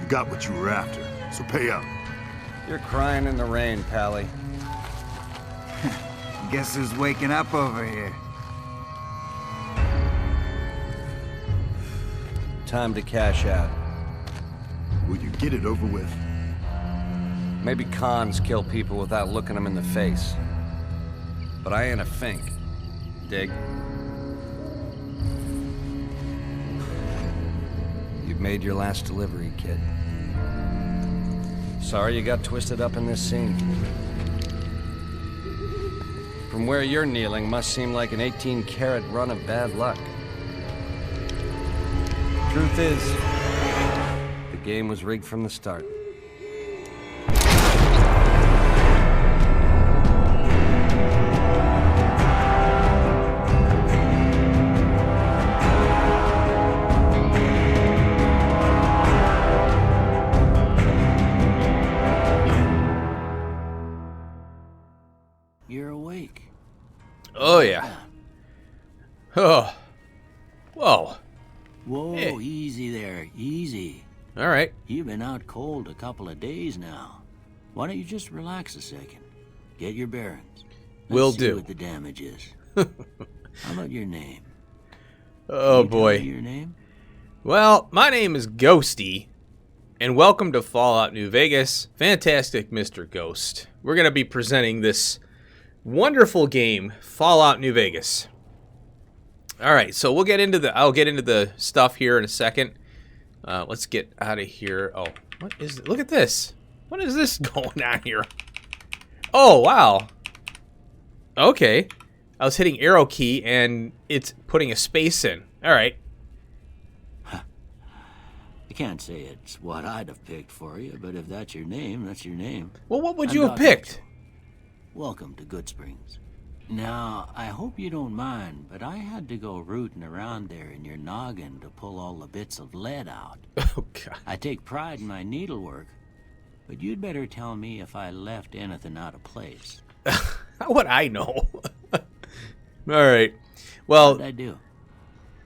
You got what you were after, so pay up. You're crying in the rain, Pally. Guess who's waking up over here? Time to cash out. Will you get it over with? Maybe cons kill people without looking them in the face. But I ain't a fink. Dig? You've made your last delivery, kid. Sorry you got twisted up in this scene. From where you're kneeling must seem like an 18-carat run of bad luck. Truth is, the game was rigged from the start. You're awake. Oh, yeah. Oh. Whoa. Whoa, Hey. easy there, easy. All right. You've been out cold a couple of days now. Why don't you just relax a second? Get your bearings. Will Let's see do. what the damage is. How about your name? Oh, Can you tell boy. me your name? Well, my name is Ghosty, and welcome to Fallout New Vegas. Fantastic, Mr. Ghost. We're going to be presenting this wonderful game, Fallout New Vegas. All right, so I'll get into the stuff here in a second. Let's get out of here. Oh, what is it? Look at this. What is this going on here? Oh, wow. Okay. I was hitting arrow key and it's putting a space in. All right. I can't say it's what I'd have picked for you, but if that's your name, that's your name. Well, what would I'm you have Doc picked? Mitchell. Welcome to Good Springs. Now, I hope you don't mind, but I had to go rooting around there in your noggin to pull all the bits of lead out. Oh, God. I take pride in my needlework, but you'd better tell me if I left anything out of place. How would I know? All right. Well, What'd I do?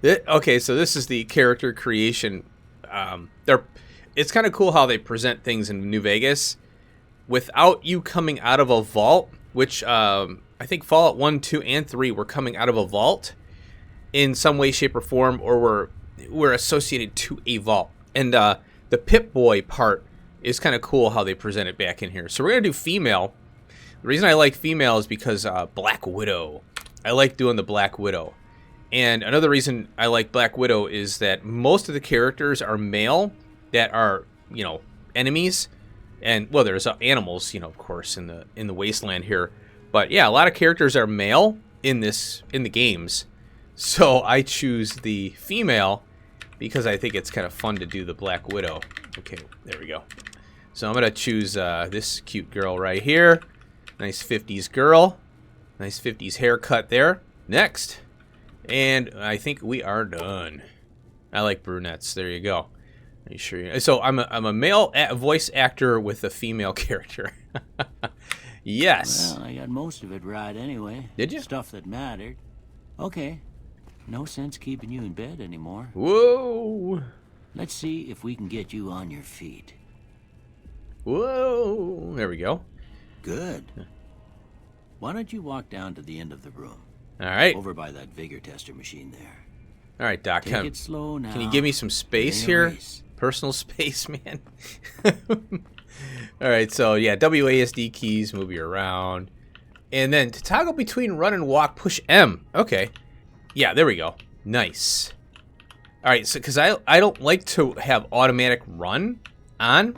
okay, so this is the character creation. It's kind of cool how they present things in New Vegas without you coming out of a vault, which I think Fallout 1, 2, and 3 were coming out of a vault in some way, shape, or form, or were associated to a vault. And the Pip-Boy part is kind of cool how they present it back in here. So we're going to do female. The reason I like female is because Black Widow. I like doing the Black Widow. And another reason I like Black Widow is that most of the characters are male that are, enemies. And, well, there's animals, of course, in the wasteland here. But, yeah, a lot of characters are male in the games. So I choose the female because I think it's kind of fun to do the Black Widow. Okay, there we go. So I'm going to choose this cute girl right here. Nice 50s girl. Nice 50s haircut there. Next. And I think we are done. I like brunettes. There you go. Are you sure? So I'm a male voice actor with a female character. Yes. Well, I got most of it right anyway. Did you? Stuff that mattered. Okay. No sense keeping you in bed anymore. Whoa. Let's see if we can get you on your feet. Whoa. There we go. Good. Why don't you walk down to the end of the room? All right. Over by that vigor tester machine there. All right, Doc. Take it slow now. Can you give me some space It ain't a here? race. Personal space, man. All right, so yeah, WASD keys, move you around. And then to toggle between run and walk, push M. Okay. Yeah, there we go. Nice. All right, so because I don't like to have automatic run on.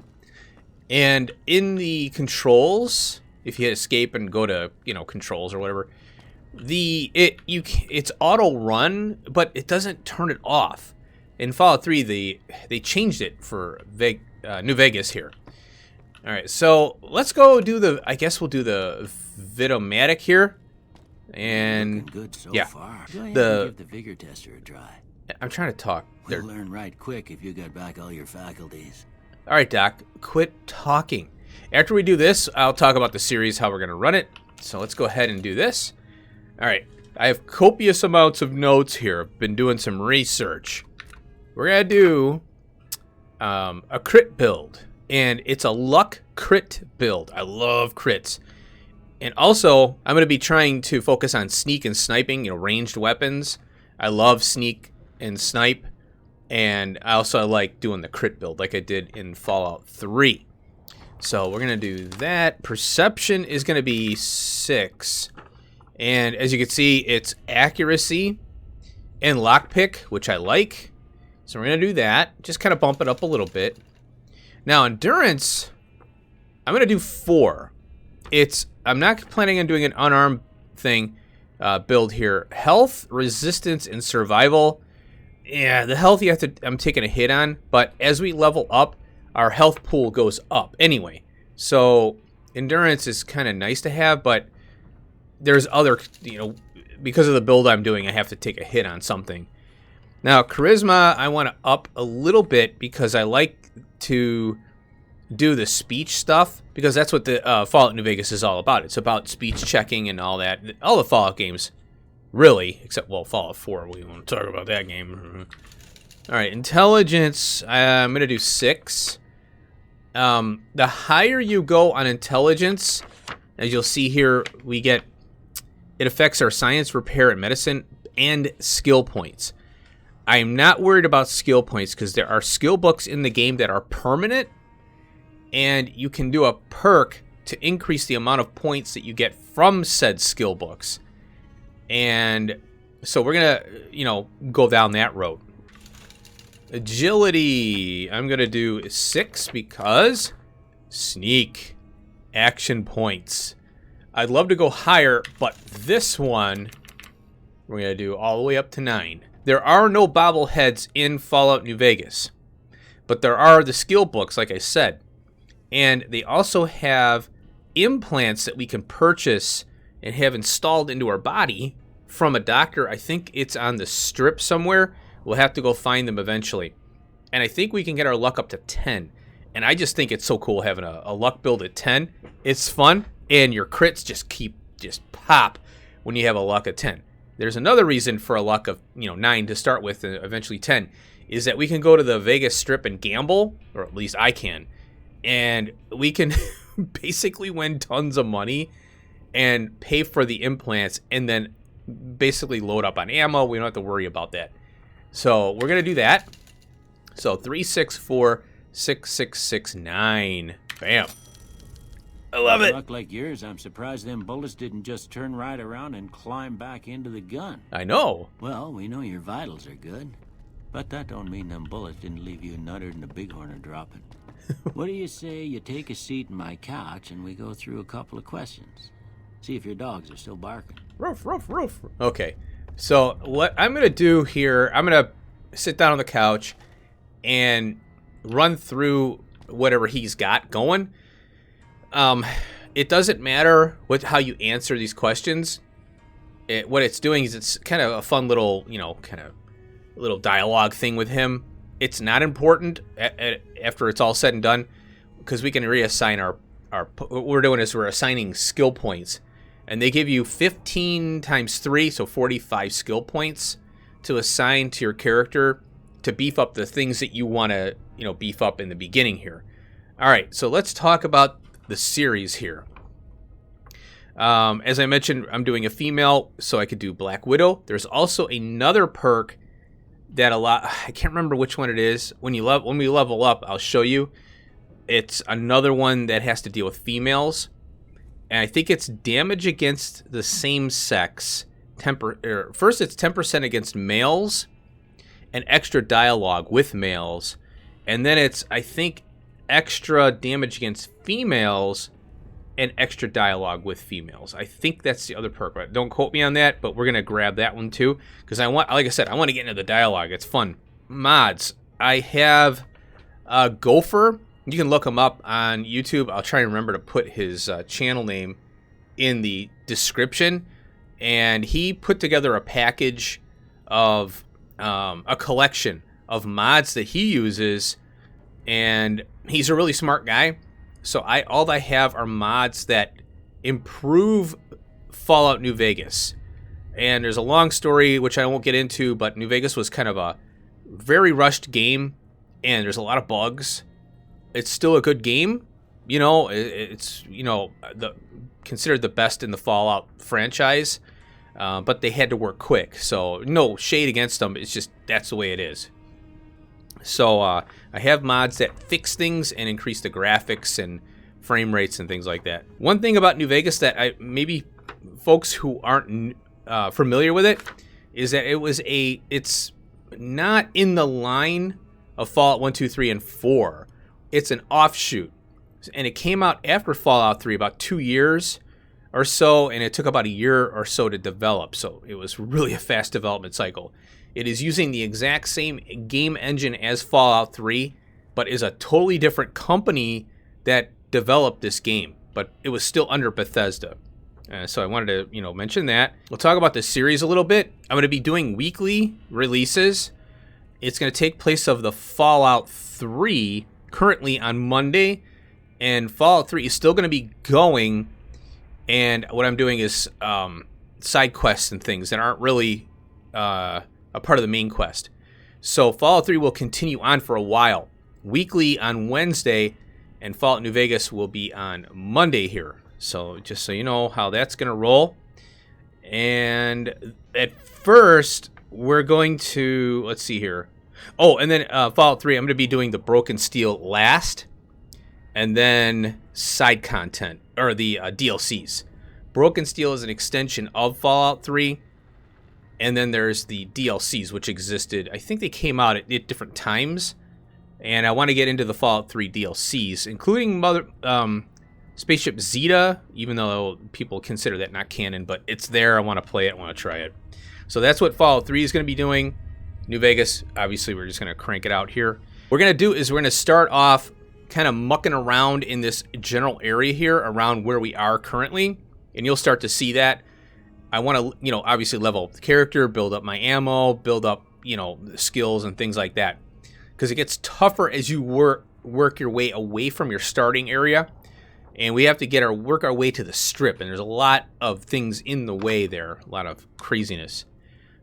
And in the controls, if you hit escape and go to, controls or whatever, it's auto run, but it doesn't turn it off. In Fallout 3, they changed it for New Vegas here. All right, so let's go do I guess we'll do the Vidomatic here. And Looking good so yeah, far. Go ahead the- and give the vigor tester a try. I'm trying to talk. We'll learn right quick if you got back all your faculties. All right, Doc, quit talking. After we do this, I'll talk about the series, how we're going to run it. So let's go ahead and do this. All right, I have copious amounts of notes here. I've been doing some research. We're going to do a crit build, and it's a luck crit build. I love crits. And also, I'm going to be trying to focus on sneak and sniping, ranged weapons. I love sneak and snipe, and I also like doing the crit build like I did in Fallout 3. So we're going to do that. Perception is going to be 6. And as you can see, it's accuracy and lockpick, which I like. So we're going to do that. Just kind of bump it up a little bit. Now, endurance, I'm going to do 4. I'm not planning on doing an unarmed thing build here. Health, resistance, and survival. Yeah, the health I'm taking a hit on, but as we level up, our health pool goes up anyway. So endurance is kind of nice to have, but there's other, because of the build I'm doing, I have to take a hit on something. Now, charisma, I want to up a little bit because I like to do the speech stuff, because that's what the Fallout New Vegas is all about. It's about speech checking and all that. All the Fallout games, really, except, Fallout 4. We want to talk about that game. All right, intelligence, I'm going to do 6. The higher you go on intelligence, as you'll see here, it affects our science, repair, and medicine, and skill points. I'm not worried about skill points because there are skill books in the game that are permanent, and you can do a perk to increase the amount of points that you get from said skill books. And so we're going to, go down that road. Agility, I'm going to do 6 because sneak, action points. I'd love to go higher, but this one, we're going to do all the way up to 9. There are no bobbleheads in Fallout New Vegas, but there are the skill books, like I said. And they also have implants that we can purchase and have installed into our body from a doctor. I think it's on the strip somewhere. We'll have to go find them eventually. And I think we can get our luck up to 10. And I just think it's so cool having a luck build at 10. It's fun, and your crits just pop when you have a luck of 10. There's another reason for a luck of 9 to start with and eventually 10, is that we can go to the Vegas Strip and gamble, or at least I can, and we can basically win tons of money and pay for the implants and then basically load up on ammo. We don't have to worry about that. So we're going to do that. So 3, 6, 4, 6, 6, 6, 9. Bam. I love it. Luck like yours, I'm surprised them bullets didn't just turn right around and climb back into the gun. I know. Well, we know your vitals are good, but that don't mean them bullets didn't leave you nuttered and a bighorn dropping. What do you say you take a seat in my couch and we go through a couple of questions? See if your dogs are still barking. Roof, roof, roof. Okay, so what I'm going to do here, I'm going to sit down on the couch and run through whatever he's got going. It doesn't matter how you answer these questions. What it's doing is it's kind of a fun little, kind of little dialogue thing with him. It's not important after it's all said and done, because we can reassign our what we're doing is we're assigning skill points, and they give you 15 times 3, so 45 skill points to assign to your character to beef up the things that you want to, beef up in the beginning here. All right, so let's talk about the series here. As I mentioned, I'm doing a female, so I could do Black Widow. There's also another perk that I can't remember which one it is. When we level up, I'll show you. It's another one that has to deal with females, and I think it's damage against the same sex. First, it's 10% against males, and extra dialogue with males, and then it's, I think, extra damage against females and extra dialogue with females. I think that's the other perk, but don't quote me on that, but we're going to grab that one too, because like I said, I want to get into the dialogue. It's fun. Mods. I have Gopher. You can look him up on YouTube. I'll try and remember to put his channel name in the description. And he put together a package of a collection of mods that he uses, and he's a really smart guy. So all I have are mods that improve Fallout New Vegas. And there's a long story, which I won't get into, but New Vegas was kind of a very rushed game and there's a lot of bugs. It's still a good game. You know, it's considered the best in the Fallout franchise, but they had to work quick. So no shade against them. It's just that's the way it is. So I have mods that fix things and increase the graphics and frame rates and things like that. One thing about New Vegas that maybe folks who aren't familiar with it is that it's not in the line of Fallout 1, 2, 3, and 4. It's an offshoot. And it came out after Fallout 3, about 2 years or so, and it took about a year or so to develop. So it was really a fast development cycle. It is using the exact same game engine as Fallout 3, but is a totally different company that developed this game. But it was still under Bethesda. So I wanted to, mention that. We'll talk about the series a little bit. I'm going to be doing weekly releases. It's going to take place of the Fallout 3 currently on Monday. And Fallout 3 is still going to be going, and what I'm doing is side quests and things that aren't really a part of the main quest. So Fallout 3 will continue on for a while, weekly on Wednesday, and Fallout New Vegas will be on Monday here. So just so you know how that's going to roll. And at first, we're going to, let's see here. Oh, and then Fallout 3, I'm going to be doing the Broken Steel last. And then side content, or the DLCs. Broken Steel is an extension of Fallout 3. And then there's the DLCs, which existed. I think they came out at different times. And I want to get into the Fallout 3 DLCs, including Spaceship Zeta, even though people consider that not canon. But it's there. I want to play it. I want to try it. So that's what Fallout 3 is going to be doing. New Vegas, obviously, we're just going to crank it out here. What we're going to do is we're going to start off kind of mucking around in this general area here around where we are currently, and you'll start to see that. I want to, obviously level up the character, build up my ammo, build up, skills and things like that, because it gets tougher as you work your way away from your starting area, and we have to work our way to the strip, and there's a lot of things in the way there, a lot of craziness.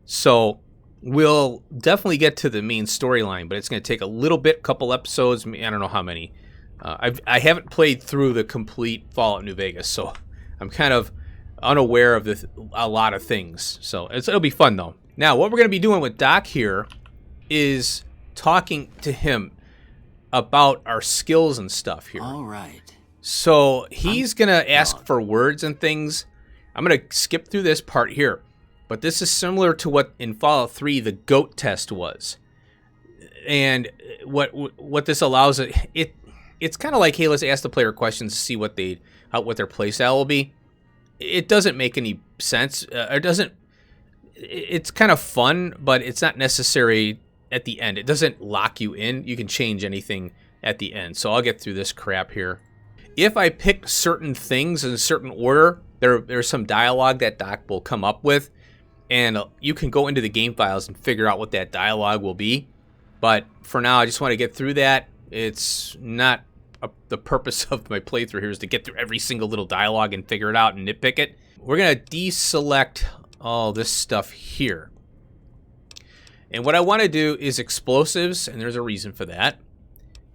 So we'll definitely get to the main storyline, but it's going to take a little bit, couple episodes. I don't know how many. I haven't played through the complete Fallout New Vegas, so I'm kind of unaware of a lot of things. So it'll be fun, though. Now, what we're going to be doing with Doc here is talking to him about our skills and stuff here. All right. So he's going to ask for words and things. I'm going to skip through this part here. But this is similar to what in Fallout 3 the GOAT test was. And what this allows it's kind of like, hey, let's ask the player questions to see what their playstyle will be. It doesn't make any sense. It's kind of fun, but it's not necessary at the end. It doesn't lock you in. You can change anything at the end. So I'll get through this crap here. If I pick certain things in a certain order, there's some dialogue that Doc will come up with. And you can go into the game files and figure out what that dialogue will be. But for now, I just want to get through that. It's not the purpose of my playthrough here is to get through every single little dialogue and figure it out and nitpick it. We're going to deselect all this stuff here. And what I want to do is explosives, and there's a reason for that.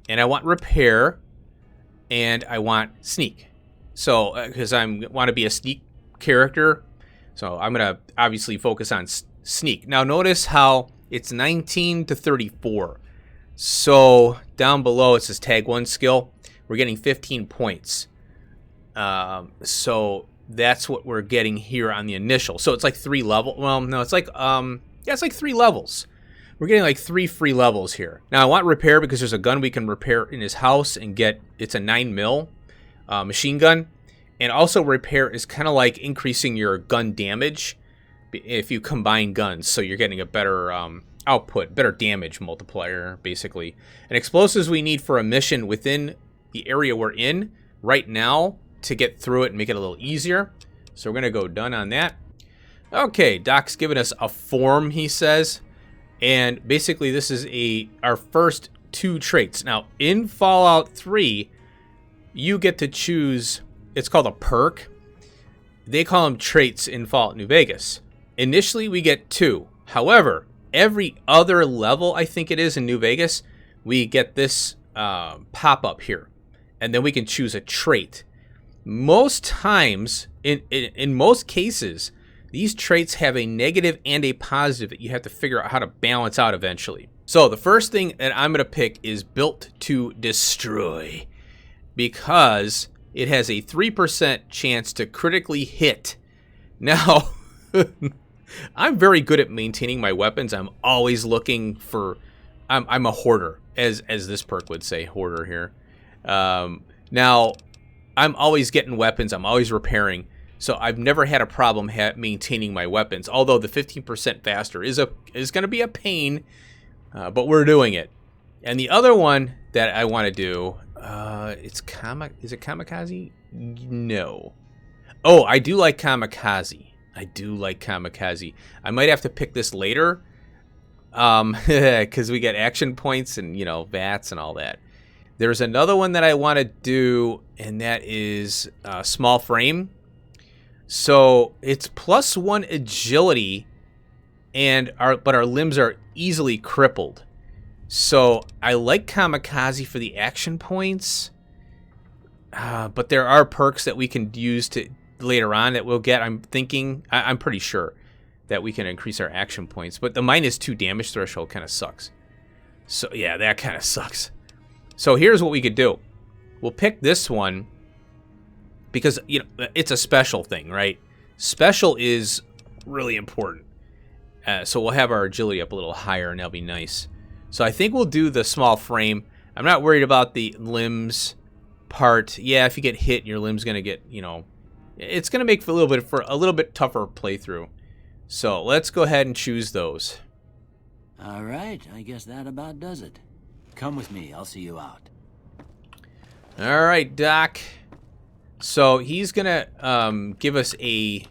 And I want repair, and I want sneak. So, because I want to be a sneak character. So I'm going to obviously focus on sneak. Now notice how it's 19 to 34. So down below it says tag 1 skill. We're getting 15 points. So that's what we're getting here on the initial. So it's like 3 level. Well, no, it's like it's like 3 levels. We're getting like 3 free levels here. Now I want repair because there's a gun we can repair in his house and get. It's a 9mm machine gun. And also repair is kind of like increasing your gun damage if you combine guns. So you're getting a better output, better damage multiplier, basically. And explosives we need for a mission within the area we're in right now to get through it and make it a little easier. So we're going to go done on that. Okay, Doc's giving us a form, he says. And basically this is our first 2 traits. Now, in Fallout 3, you get to choose... It's called a perk. They call them traits in Fallout New Vegas. Initially, we get 2. However, every other level, I think it is, in New Vegas, we get this pop-up here. And then we can choose a trait. Most times, in most cases, these traits have a negative and a positive that you have to figure out how to balance out eventually. So the first thing that I'm going to pick is Built to Destroy, because it has a 3% chance to critically hit. Now, I'm very good at maintaining my weapons. I'm always looking for... I'm a hoarder, as this perk would say, hoarder here. Now, I'm always getting weapons. I'm always repairing. So I've never had a problem maintaining my weapons. Although the 15% faster is going to be a pain, but we're doing it. And the other one that I want to do, is it Kamikaze? No. Oh, I do like Kamikaze. I might have to pick this later, because we get action points and, you know, VATs and all that. There's another one that I want to do, and that is Small Frame. So it's +1 agility, but our limbs are easily crippled. So I like Kamikaze for the action points, but there are perks that we can use to later on that we'll get. I'm pretty sure that we can increase our action points, but the -2 damage threshold kind of sucks. So yeah, that kind of sucks. So here's what we could do. We'll pick this one because, you know, it's a special thing, right? Special is really important. So we'll have our agility up a little higher, and that'll be nice. So I think we'll do the Small Frame. I'm not worried about the limbs part. Yeah, if you get hit, your limb's going to get, you know, it's going to make for a little bit tougher playthrough. So let's go ahead and choose those. All right, I guess that about does it. Come with me, I'll see you out. All right, Doc. So he's gonna give us a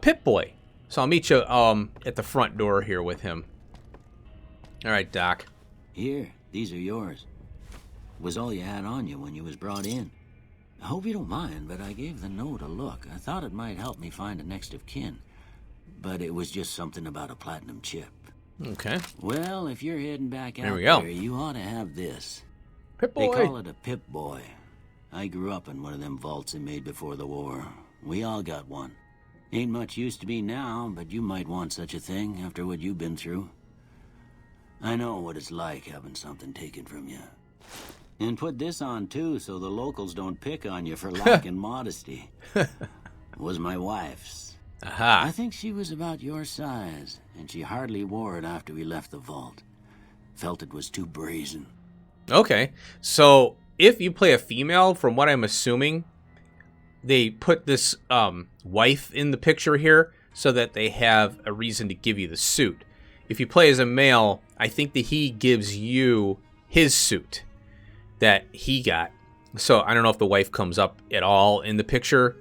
Pip-Boy. So I'll meet you at the front door here with him. All right, Doc. Here, these are yours. Was all you had on you when you was brought in. I hope you don't mind, but I gave the note a look. I thought it might help me find a next of kin, but it was just something about a platinum chip. Okay. Well, if you're heading back out there, you ought to have this. Pip-Boy. They call it a Pip-Boy. I grew up in one of them vaults they made before the war. We all got one. Ain't much use to be now, but you might want such a thing after what you've been through. I know what it's like having something taken from you. And put this on, too, so the locals don't pick on you for lacking modesty. Was my wife's. Aha. I think she was about your size, and she hardly wore it after we left the vault. Felt it was too brazen. Okay, so if you play a female, from what I'm assuming, they put this wife in the picture here so that they have a reason to give you the suit. If you play as a male, I think that he gives you his suit that he got. So I don't know if the wife comes up at all in the picture.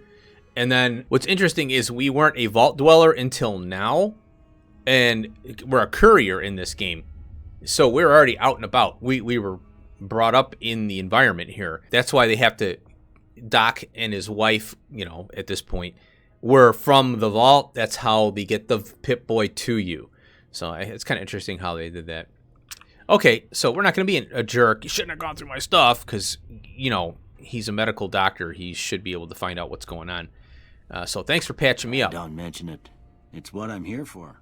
And then what's interesting is we weren't a vault dweller until now, and we're a courier in this game. So we're already out and about. We were brought up in the environment here. That's why they have to, Doc and his wife, you know, at this point, were from the vault. That's how they get the Pip-Boy to you. So it's kind of interesting how they did that. Okay, so we're not going to be a jerk. You shouldn't have gone through my stuff because, you know, he's a medical doctor. He should be able to find out what's going on. So thanks for patching me up. Don't mention it. It's what I'm here for.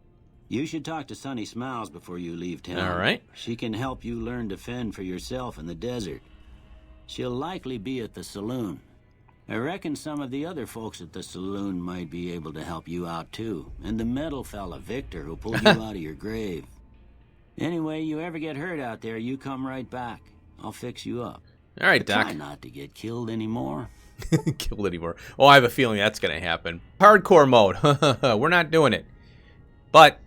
You should talk to Sunny Smiles before you leave town. All right. She can help you learn to fend for yourself in the desert. She'll likely be at the saloon. I reckon some of the other folks at the saloon might be able to help you out too. And the metal fella, Victor, who pulled you out of your grave. Anyway, you ever get hurt out there, you come right back. I'll fix you up. All right, Doc. Try not to get killed anymore. Killed anymore. Oh, I have a feeling that's going to happen. Hardcore mode. We're not doing it. But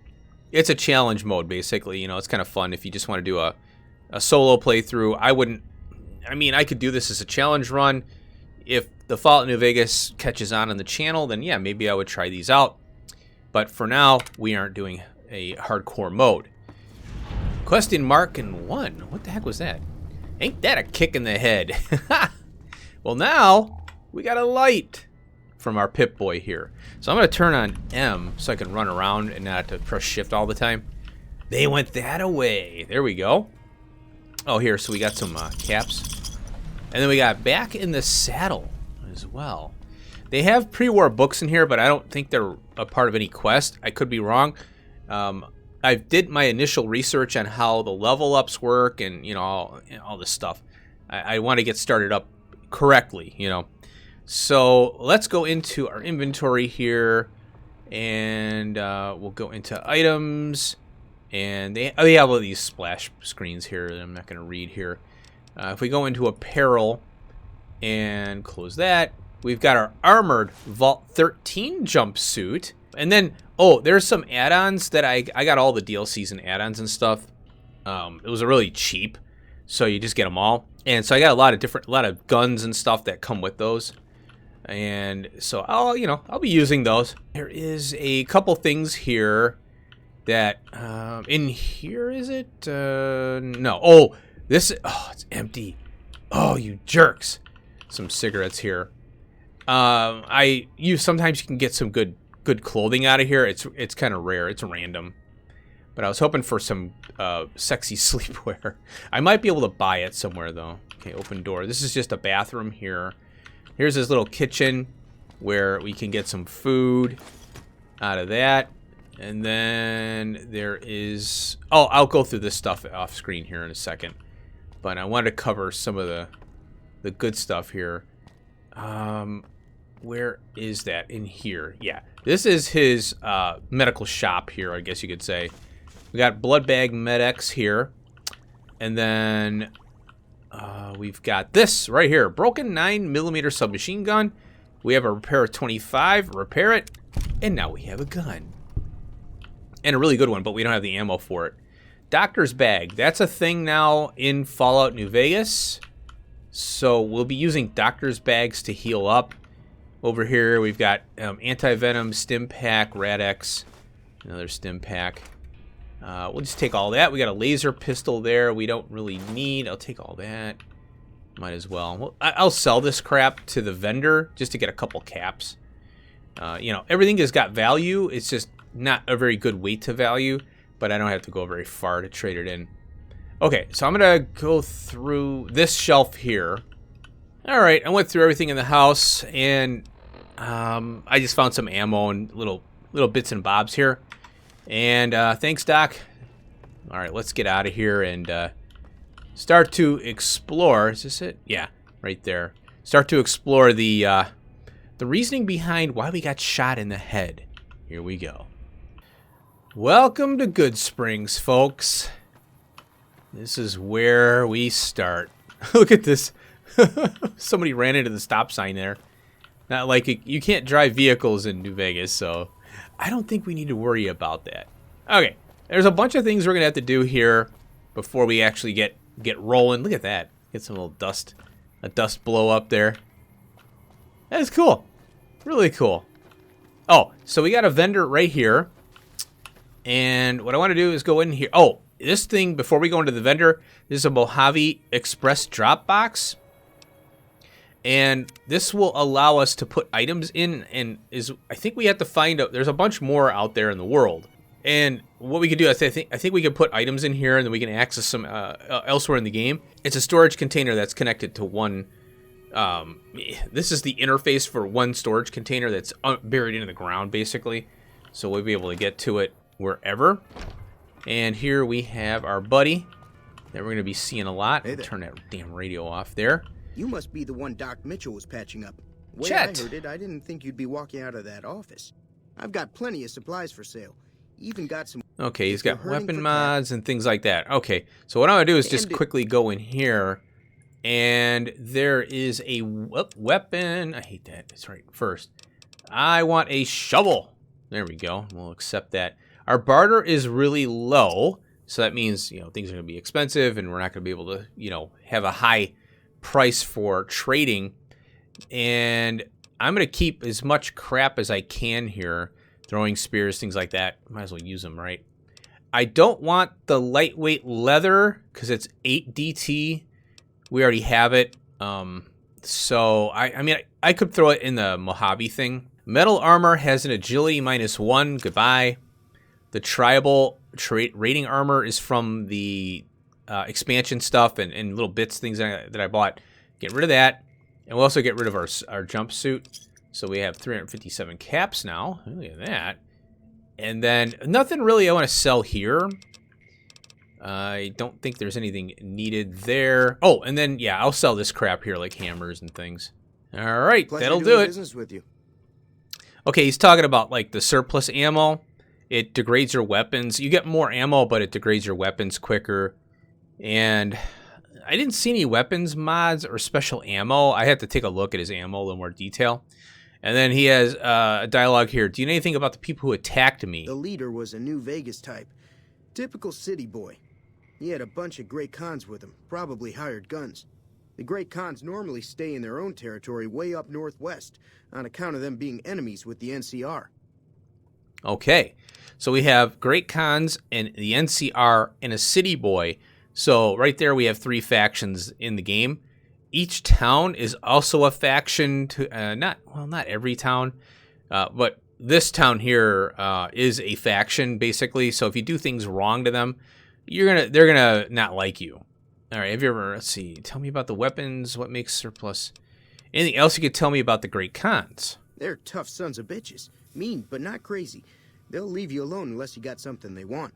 it's a challenge mode, basically. You know, it's kind of fun if you just want to do a solo playthrough. I could do this as a challenge run. If the Fallout New Vegas catches on the channel, then yeah, maybe I would try these out. But for now, we aren't doing a hardcore mode. Question mark and 1. What the heck was that? Ain't that a kick in the head? Well, now we got a light from our Pip-Boy here. So I'm going to turn on M so I can run around and not have to press shift all the time. They went that away. There we go. Oh, here, so we got some caps. And then we got back in the saddle as well. They have pre-war books in here, but I don't think they're a part of any quest. I could be wrong. I did my initial research on how the level ups work and, all this stuff. I want to get started up correctly, So let's go into our inventory here, and we'll go into items. And they have all these splash screens here that I'm not going to read here. If we go into apparel and close that, we've got our armored Vault 13 jumpsuit. And then, there's some add-ons that I got all the DLCs and add-ons and stuff. It was really cheap, so you just get them all. And so I got a lot of guns and stuff that come with those. And so I'll be using those. There is a couple things here that in here, is it? No. It's empty. Oh, you jerks. Some cigarettes here. Sometimes you can get some good clothing out of here. It's kind of rare. It's random. But I was hoping for some sexy sleepwear. I might be able to buy it somewhere though. Okay, open door. This is just a bathroom here. Here's this little kitchen where we can get some food out of that. And then there is... I'll go through this stuff off screen here in a second. But I wanted to cover some of the good stuff here. Where is that? In here. Yeah. This is his medical shop here, I guess you could say. We got blood bag Med-X here. And then we've got this right here. Broken 9mm submachine gun. We have a repair 25. Repair it. And now we have a gun. And a really good one, but we don't have the ammo for it. Doctor's bag. That's a thing now in Fallout New Vegas. So we'll be using doctor's bags to heal up. Over here we've got anti-venom, stim pack, Rad-X, another stim pack. We'll just take all that. We got a laser pistol there we don't really need. I'll take all that. Might as well. I'll sell this crap to the vendor just to get a couple caps. Everything has got value. It's just not a very good weight to value, but I don't have to go very far to trade it in. Okay, so I'm gonna go through this shelf here. All right, I went through everything in the house, and I just found some ammo and little bits and bobs here. And thanks, Doc. All right, let's get out of here and start to explore. Is this it? Yeah, right there. Start to explore the reasoning behind why we got shot in the head. Here we go. Welcome to Good Springs, folks. This is where we start. Look at this. Somebody ran into the stop sign there. Not like you can't drive vehicles in New Vegas, so I don't think we need to worry about that. Okay, there's a bunch of things we're gonna have to do here before we actually get rolling. Look at that. Get some little dust, a dust blow up there. That is cool. Really cool. Oh, so we got a vendor right here. And what I want to do is go in here. Oh, this thing, before we go into the vendor, this is a Mojave Express drop box. And this will allow us to put items in, and I think we have to find out, there's a bunch more out there in the world. And what we could do, I think we could put items in here, and then we can access them elsewhere in the game. It's a storage container that's connected to one. This is the interface for one storage container that's buried into the ground, basically. So we'll be able to get to it wherever. And here we have our buddy that we're going to be seeing a lot. Hey there. Turn that damn radio off there. You must be the one Doc Mitchell was patching up. Way Chet. I heard it, I didn't think you'd be walking out of that office. I've got plenty of supplies for sale. Even got some... Okay, he's If you're got hurting weapon for mods and things like that. Okay, so what I'm going to do is just And it- quickly go in here. And there is a weapon. I hate that. That's right. First, I want a shovel. There we go. We'll accept that. Our barter is really low. So that means, things are going to be expensive and we're not going to be able to, have a high price for trading. And I'm going to keep as much crap as I can here. Throwing spears, things like that. Might as well use them, right? I don't want the lightweight leather because it's 8 DT. We already have it. So, I could throw it in the Mojave thing. Metal armor has an agility -1. Goodbye. The tribal rating armor is from the expansion stuff and little bits, things that I bought. Get rid of that. And we'll also get rid of our jumpsuit. So we have 357 caps now. Look at that. And then nothing really I want to sell here. I don't think there's anything needed there. Oh, and then, yeah, I'll sell this crap here, like hammers and things. All right, that'll do it. Business with you. Okay, he's talking about, like, the surplus ammo. It degrades your weapons. You get more ammo, but it degrades your weapons quicker. And I didn't see any weapons mods or special ammo. I had to take a look at his ammo in a little more detail. And then he has a dialogue here. Do you know anything about the people who attacked me? The leader was a New Vegas type. Typical city boy. He had a bunch of Great Khans with him, probably hired guns. The Great Khans normally stay in their own territory way up northwest, on account of them being enemies with the NCR. Okay, so we have Great Khans and the NCR and a city boy. So right there we have 3 factions in the game. Each town is also a faction to not every town, but this town here is a faction basically. So if you do things wrong to them, they're gonna not like you. All right, have you ever, let's see, tell me about the weapons, what makes surplus. Anything else you could tell me about the Great Khans? They're tough sons of bitches. Mean, but not crazy. They'll leave you alone unless you got something they want.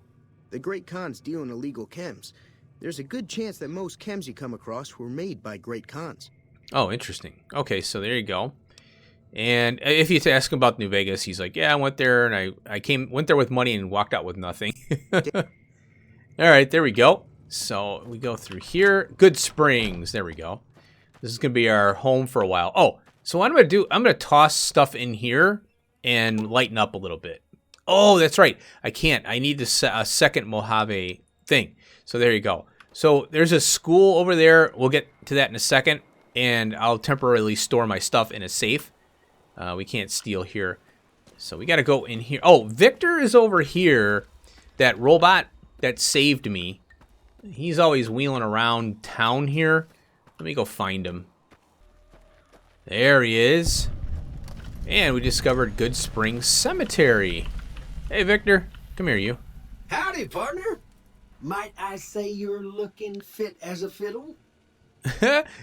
The Great Khans deal in illegal chems. There's a good chance that most chems you come across were made by Great Khans. Oh, interesting. Okay, so there you go. And if you ask him about New Vegas, he's like, yeah, I went there, and I went there with money and walked out with nothing. All right, there we go. So we go through here. Good Springs. There we go. This is going to be our home for a while. Oh, so what I'm going to do, I'm going to toss stuff in here and lighten up a little bit. Oh, that's right. I can't. I need a second Mojave thing. So there you go. So there's a school over there. We'll get to that in a second. And I'll temporarily store my stuff in a safe. We can't steal here. So we got to go in here. Oh, Victor is over here. That robot that saved me. He's always wheeling around town here. Let me go find him. There he is. And we discovered Good Springs Cemetery. Hey, Victor. Come here, you. Howdy, partner. Might I say you're looking fit as a fiddle?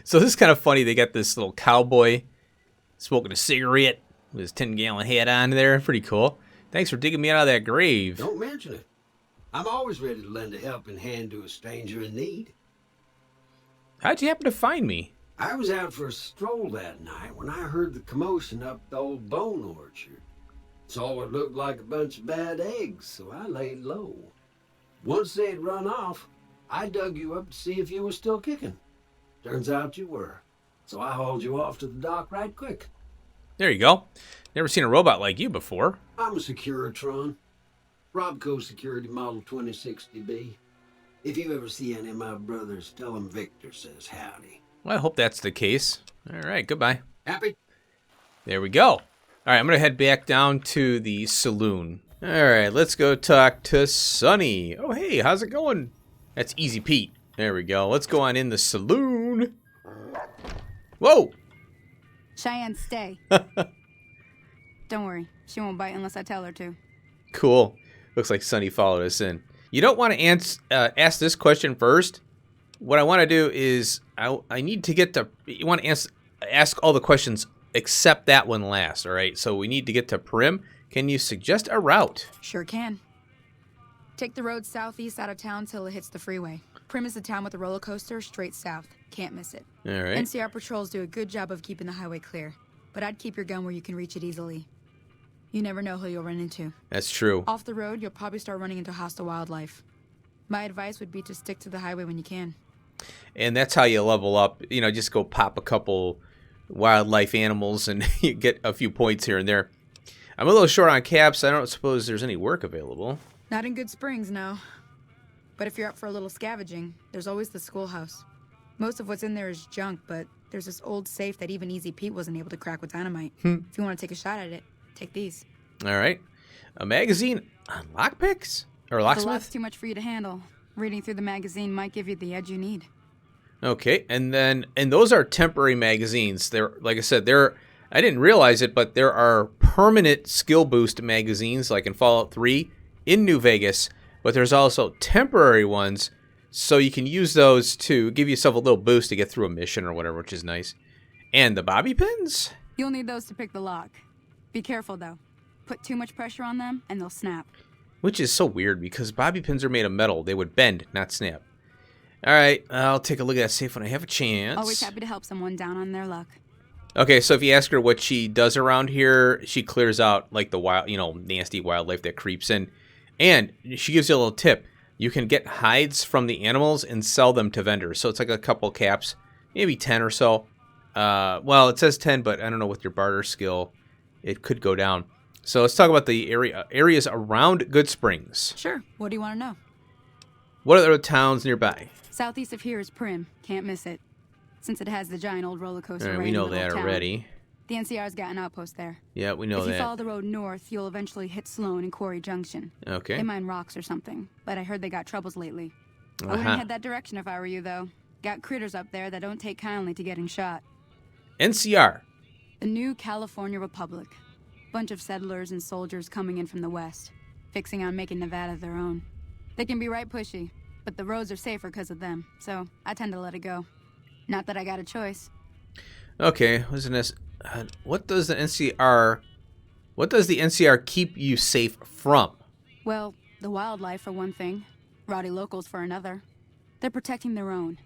So this is kind of funny. They got this little cowboy smoking a cigarette with his 10-gallon hat on there. Pretty cool. Thanks for digging me out of that grave. Don't mention it. I'm always ready to lend a helping hand to a stranger in need. How'd you happen to find me? I was out for a stroll that night when I heard the commotion up the old bone orchard. Saw what looked like a bunch of bad eggs, so I laid low. Once they had run off, I dug you up to see if you were still kicking. Turns out you were, so I hauled you off to the dock right quick. There you go. Never seen a robot like you before. I'm a Securitron. Robco Security Model 2060B. If you ever see any of my brothers, tell them Victor says howdy. Well, I hope that's the case. All right, goodbye. Happy? There we go. All right, I'm going to head back down to the saloon. All right, let's go talk to Sonny. Oh, hey, how's it going? That's Easy Pete. There we go. Let's go on in the saloon. Whoa. Cheyenne, stay. Don't worry. She won't bite unless I tell her to. Cool. Looks like Sonny followed us in. You don't want to ask this question first. What I want to do is I need to get to... You want to ask all the questions except that one last, all right? So we need to get to Prim. Can you suggest a route? Sure can. Take the road southeast out of town till it hits the freeway. Prim is the town with a roller coaster straight south. Can't miss it. All right. NCR patrols do a good job of keeping the highway clear, but I'd keep your gun where you can reach it easily. You never know who you'll run into. That's true. Off the road, you'll probably start running into hostile wildlife. My advice would be to stick to the highway when you can. And that's how you level up. You know, just go pop a couple wildlife animals and you get a few points here and there. I'm a little short on caps. I don't suppose there's any work available. Not in Good Springs, no. But if you're up for a little scavenging, there's always the schoolhouse. Most of what's in there is junk, but there's this old safe that even Easy Pete wasn't able to crack with dynamite. If you want to take a shot at it, take these. All right. A magazine on lockpicks? Or The lock's locksmith? too much for you to handle. Reading through the magazine might give you the edge you need. Okay, and those are temporary magazines. They're, like I said, I didn't realize it, but there are permanent skill boost magazines, like in Fallout 3, in New Vegas, but there's also temporary ones So you can use those to give yourself a little boost to get through a mission or whatever, which is nice. And the bobby pins? You'll need those to pick the lock. Be careful, though. Put too much pressure on them, and they'll snap. Which is so weird, because bobby pins are made of metal. They would bend, not snap. Alright, I'll take a look at that safe when I have a chance. Always happy to help someone down on their luck. Okay, so if you ask her what she does around here, she clears out, like, the wild, nasty wildlife that creeps in. And she gives you a little tip. You can get hides from the animals and sell them to vendors. So it's like a couple caps, maybe 10 or so. Well, it says 10, but I don't know with your barter skill, it could go down. So let's talk about the areas around Good Springs. Sure. What do you want to know? What are the towns nearby? Southeast of here is Prim. Can't miss it. Since it has the giant old roller coaster All right, right we in the know middle that of town. already. The NCR's got an outpost there. Yeah, we know If you that. follow the road north, you'll eventually hit Sloan and Quarry Junction. Okay. They mine rocks or something, but I heard they got troubles lately. I wouldn't head that direction if I were you, though. Got critters up there that don't take kindly to getting shot. NCR. The New California Republic. Bunch of settlers and soldiers coming in from the west, fixing on making Nevada their own. They can be right pushy, but the roads are safer because of them, so I tend to let it go. Not that I got a choice. Okay, listen to this. What does the NCR keep you safe from? Well, the wildlife for one thing, rowdy locals for another. They're protecting their own.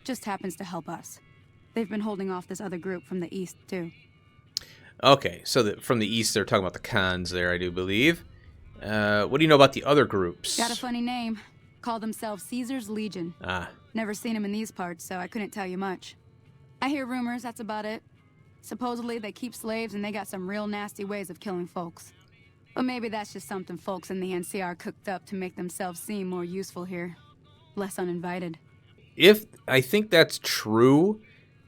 Just happens to help us. They've been holding off this other group from the east, too. Okay, so from the east, they're talking about the cons there, I do believe. What do you know about the other groups? Got a funny name. Call themselves Caesar's Legion. Ah. Never seen them in these parts, so I couldn't tell you much. I hear rumors, that's about it. Supposedly they keep slaves and they got some real nasty ways of killing folks. But maybe that's just something folks in the NCR cooked up to make themselves seem more useful here. Less uninvited. If I think that's true,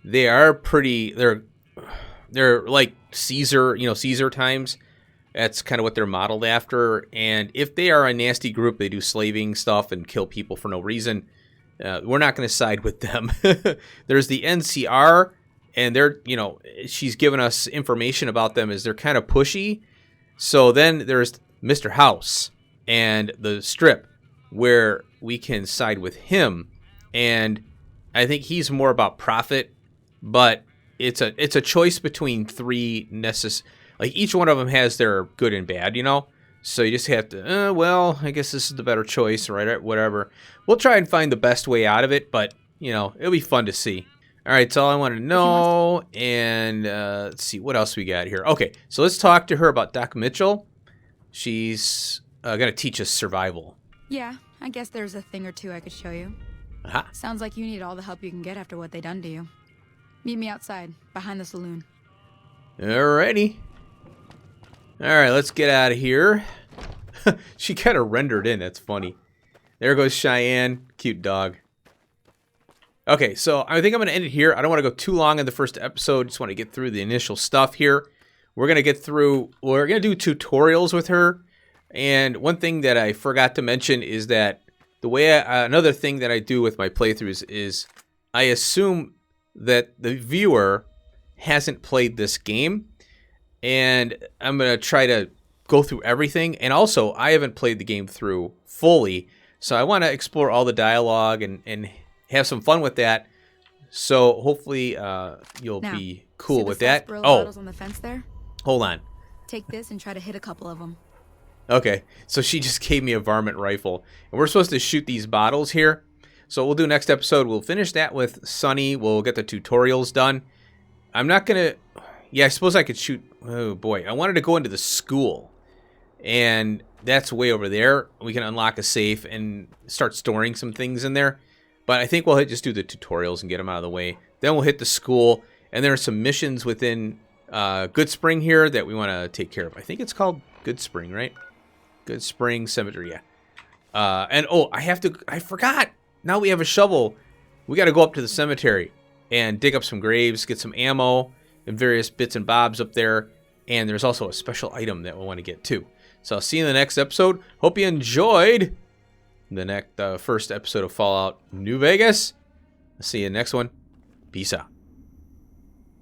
they are pretty... They're like Caesar, Caesar times. That's kind of what they're modeled after. And if they are a nasty group, they do slaving stuff and kill people for no reason. We're not going to side with them. There's the NCR, and she's given us information about them as they're kind of pushy. So then there's Mr. House and the Strip, where we can side with him. And I think he's more about profit, but it's a choice between three like each one of them has their good and bad, So you just have to, I guess this is the better choice, right? Whatever. We'll try and find the best way out of it, but, it'll be fun to see. All right, that's all I want to know. And let's see, what else we got here? Okay, so let's talk to her about Doc Mitchell. She's going to teach us survival. Yeah, I guess there's a thing or two I could show you. Aha. Sounds like you need all the help you can get after what they done to you. Meet me outside, behind the saloon. Alrighty. Alright, let's get out of here. She kind of rendered in, that's funny. There goes Cheyenne, cute dog. Okay, so I think I'm going to end it here. I don't want to go too long in the first episode. Just want to get through the initial stuff here. We're going to do tutorials with her. And one thing that I forgot to mention is that another thing that I do with my playthroughs is I assume that the viewer hasn't played this game, and I'm going to try to go through everything. And also, I haven't played the game through fully, so I want to explore all the dialogue and have some fun with that. So hopefully you'll be cool with that. Oh, on the fence there? Hold on. Take this and try to hit a couple of them. Okay, so she just gave me a varmint rifle, and we're supposed to shoot these bottles here. So we'll do next episode. We'll finish that with Sunny. We'll get the tutorials done. I'm not going to... Yeah, I suppose I could shoot... Oh, boy. I wanted to go into the school. And that's way over there. We can unlock a safe and start storing some things in there. But I think we'll just do the tutorials and get them out of the way. Then we'll hit the school. And there are some missions within Good Spring here that we want to take care of. I think it's called Good Spring, right? Good Spring Cemetery, yeah. I forgot. Now we have a shovel. We got to go up to the cemetery and dig up some graves, get some ammo and various bits and bobs up there. And there's also a special item that we'll want to get too. So I'll see you in the next episode. Hope you enjoyed the first episode of Fallout New Vegas. I'll see you in the next one. Peace out.